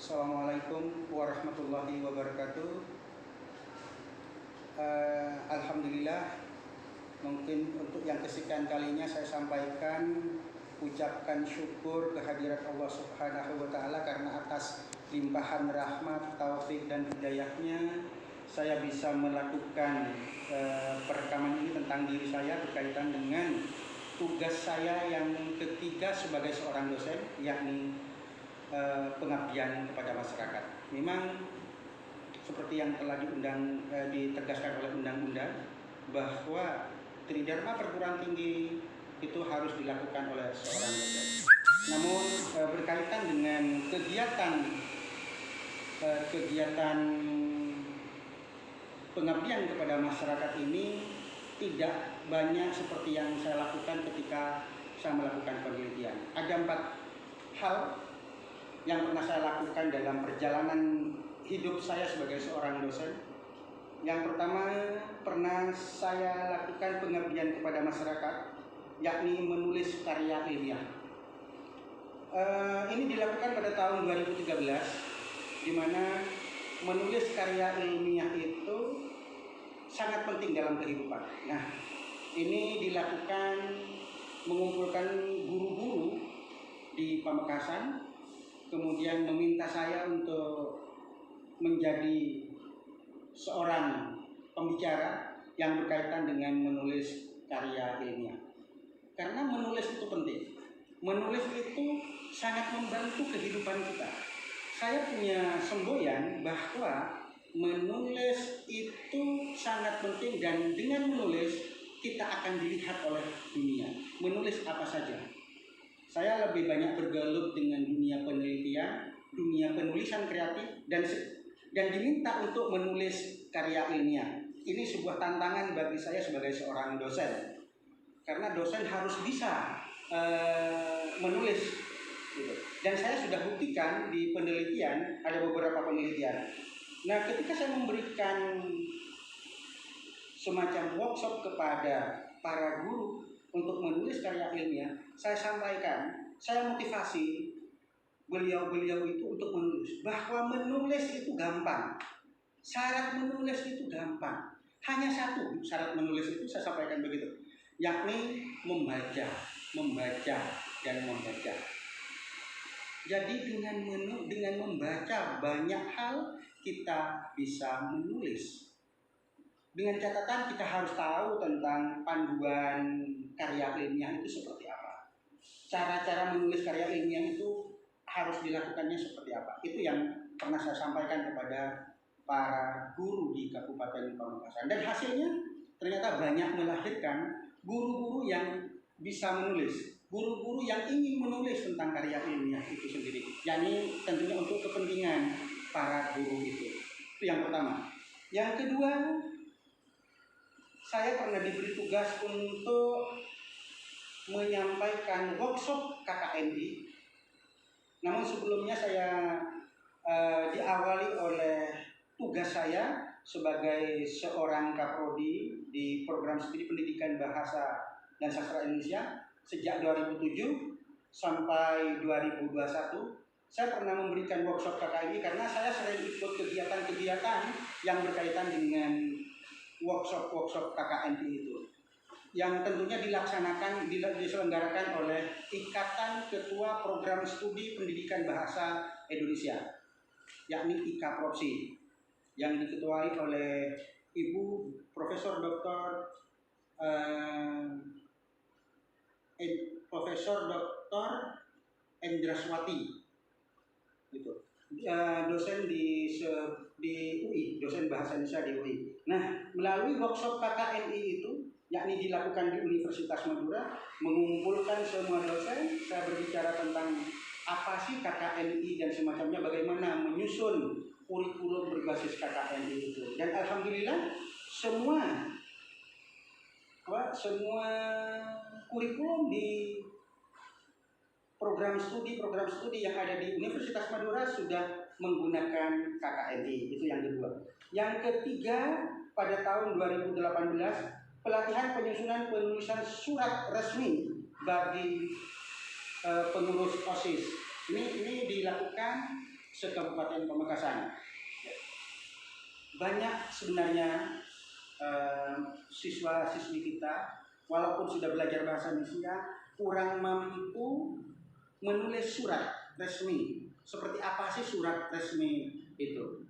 Assalamualaikum warahmatullahi wabarakatuh. Alhamdulillah, mungkin untuk yang kesekian kalinya saya sampaikan ucapkan syukur kehadirat Allah Subhanahu wa Ta'ala karena atas limpahan rahmat, taufik dan hidayahnya saya bisa melakukan perekaman ini tentang diri saya berkaitan dengan tugas saya yang ketiga sebagai seorang dosen, yakni pengabdian kepada masyarakat. Memang seperti yang telah ditegaskan oleh undang-undang bahwa tridharma perguruan tinggi itu harus dilakukan oleh seorang dosen. Namun berkaitan dengan kegiatan pengabdian kepada masyarakat ini tidak banyak seperti yang saya lakukan ketika saya melakukan penelitian. Ada 4 hal yang pernah saya lakukan dalam perjalanan hidup saya sebagai seorang dosen. Yang pertama, pernah saya lakukan pengabdian kepada masyarakat, yakni menulis karya ilmiah. Ini dilakukan pada tahun 2013, di mana menulis karya ilmiah itu sangat penting dalam kehidupan. Nah, ini dilakukan mengumpulkan guru-guru di Pamekasan, kemudian meminta saya untuk menjadi seorang pembicara yang berkaitan dengan menulis karya ilmiah. Karena menulis itu penting. Menulis itu sangat membantu kehidupan kita. Saya punya semboyan bahwa menulis itu sangat penting, dan dengan menulis kita akan dilihat oleh dunia. Menulis apa saja. Saya lebih banyak bergelut dengan dunia penelitian, dunia penulisan kreatif, dan diminta untuk menulis karya ilmiah. Ini sebuah tantangan bagi saya sebagai seorang dosen, karena dosen harus bisa menulis. Gitu. Dan saya sudah buktikan di penelitian, ada beberapa penelitian. Nah, ketika saya memberikan semacam workshop kepada para guru untuk menulis karya ilmiah, saya sampaikan, saya motivasi beliau-beliau itu untuk menulis, bahwa menulis itu gampang. Syarat menulis itu gampang. Hanya satu syarat menulis itu, saya sampaikan begitu, yakni membaca, dan membaca. Jadi dengan membaca banyak hal kita bisa menulis. Dengan catatan kita harus tahu tentang panduan karya ilmiah itu seperti apa. Cara-cara menulis karya ilmiah itu harus dilakukannya seperti apa. Itu yang pernah saya sampaikan kepada para guru di Kabupaten Pamekasan. Dan hasilnya ternyata banyak melahirkan guru-guru yang bisa menulis. Guru-guru yang ingin menulis tentang karya ilmiah itu sendiri. Yakni tentunya untuk kepentingan para guru itu. Itu yang pertama. Yang kedua, saya pernah diberi tugas untuk menyampaikan workshop KKNI. Namun sebelumnya saya diawali oleh tugas saya sebagai seorang kaprodi di program studi pendidikan bahasa dan sastra Indonesia sejak 2007 sampai 2021. Saya pernah memberikan workshop KKNI karena saya sering ikut kegiatan-kegiatan yang berkaitan dengan workshop KKNI itu, yang tentunya diselenggarakan oleh Ikatan Ketua Program Studi Pendidikan Bahasa Indonesia, yakni IKAPROPSI, yang diketuai oleh Ibu Profesor Dr. Endraswati, gitu. Dosen di UI, dosen bahasa Indonesia di UI. Nah, melalui workshop KKNI itu, yakni dilakukan di Universitas Madura, mengumpulkan semua dosen, saya berbicara tentang apa sih KKNI dan semacamnya, bagaimana menyusun kurikulum berbasis KKNI itu. Dan alhamdulillah semua kurikulum di program studi yang ada di Universitas Madura sudah menggunakan KKNI. Itu yang kedua. Yang ketiga, pada tahun 2018, pelatihan penyusunan penulisan surat resmi bagi pengurus OSIS. Ini dilakukan se-Kabupaten Pamekasan. Banyak sebenarnya siswa-siswi kita walaupun sudah belajar bahasa Indonesia kurang mampu menulis surat resmi. Seperti apa sih surat resmi itu?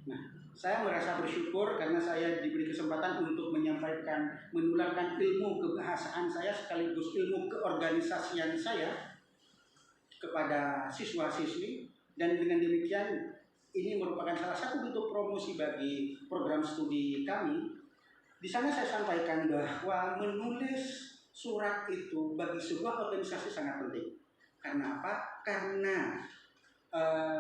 Nah, saya merasa bersyukur karena saya diberi kesempatan untuk menyampaikan, menularkan ilmu kebahasaan saya sekaligus ilmu keorganisasian saya kepada siswa-siswi, dan dengan demikian ini merupakan salah satu bentuk promosi bagi program studi kami. Di sana saya sampaikan bahwa menulis surat itu bagi sebuah organisasi sangat penting. Karena apa? Karena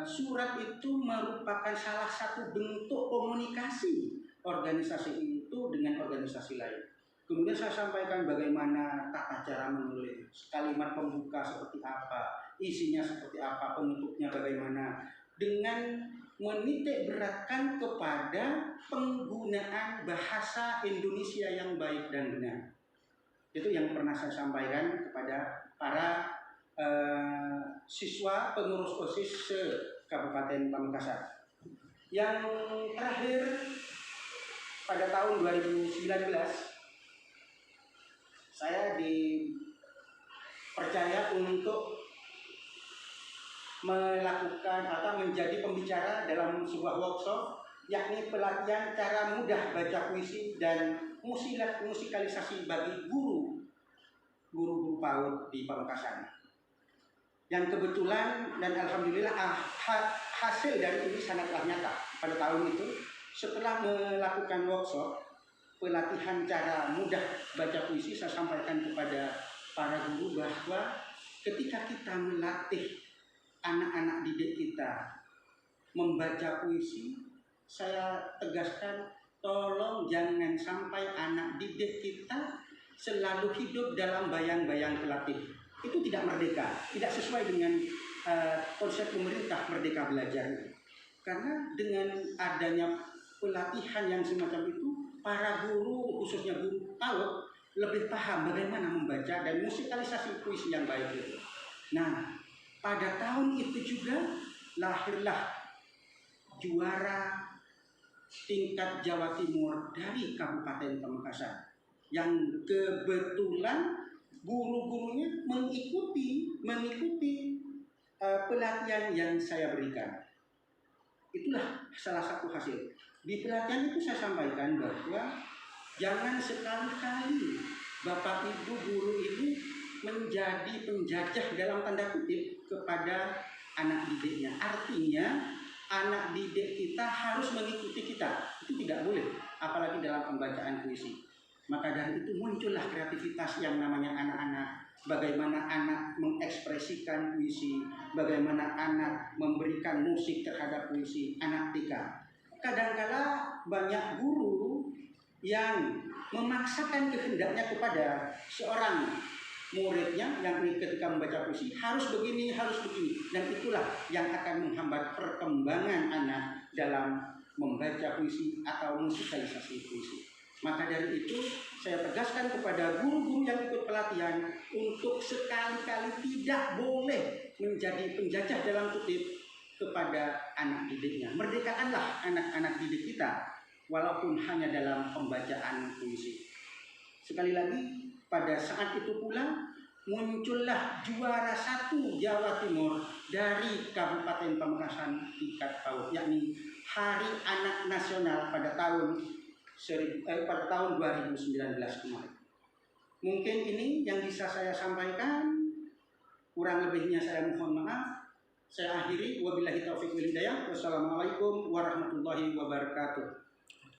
surat itu merupakan salah satu bentuk komunikasi organisasi itu dengan organisasi lain. Kemudian saya sampaikan bagaimana tata cara menulis, kalimat pembuka seperti apa, isinya seperti apa, penutupnya bagaimana, dengan menitik beratkan kepada penggunaan bahasa Indonesia yang baik dan benar. Itu yang pernah saya sampaikan kepada para siswa pengurus OSIS se-Kabupaten Pamekasan. Yang terakhir, pada tahun 2019 saya dipercaya untuk melakukan atau menjadi pembicara dalam sebuah workshop, yakni pelatihan cara mudah baca puisi dan musikalisasi bagi guru PAUD di Pamekasan. Yang kebetulan dan alhamdulillah hasil dari ini sangatlah nyata. Pada tahun itu setelah melakukan workshop pelatihan cara mudah baca puisi, saya sampaikan kepada para guru bahwa ketika kita melatih anak-anak didik kita membaca puisi, saya tegaskan tolong jangan sampai anak didik kita selalu hidup dalam bayang-bayang pelatih. Itu tidak merdeka, tidak sesuai dengan konsep pemerintah merdeka belajar. Karena dengan adanya pelatihan yang semacam itu, para guru, khususnya guru PAUD, lebih paham bagaimana membaca dan musikalisasi puisi yang baik itu. Nah, pada tahun itu juga lahirlah juara tingkat Jawa Timur dari Kabupaten Pamekasan, yang kebetulan guru-gurunya mengikuti pelatihan yang saya berikan. Itulah salah satu hasil. Di pelatihan itu saya sampaikan bahwa jangan sekali-kali Bapak Ibu guru ini menjadi penjajah dalam tanda kutip kepada anak didiknya. Artinya anak didik kita harus mengikuti kita. Itu tidak boleh, apalagi dalam pembacaan puisi. Maka dari itu muncullah kreativitas yang namanya anak-anak. Bagaimana anak mengekspresikan puisi, bagaimana anak memberikan musik terhadap puisi, anak TK. Kadang-kala banyak guru yang memaksakan kehendaknya kepada seorang muridnya yang ketika membaca puisi harus begini, dan itulah yang akan menghambat perkembangan anak dalam membaca puisi atau musikalisasi puisi. Maka dari itu saya tegaskan kepada guru-guru yang ikut pelatihan untuk sekali-kali tidak boleh menjadi penjajah dalam kutip kepada anak didiknya. Merdekakanlah anak-anak didik kita walaupun hanya dalam pembacaan puisi. Sekali lagi, pada saat itu pula muncullah juara 1 Jawa Timur dari Kabupaten Pamekasan tingkat PAUD, yakni Hari Anak Nasional pada tahun 2019 kemarin. Mungkin ini yang bisa saya sampaikan, kurang lebihnya saya mohon maaf. Saya akhiri, wabillahi taufiq wal hidayah. Wassalamualaikum warahmatullahi wabarakatuh.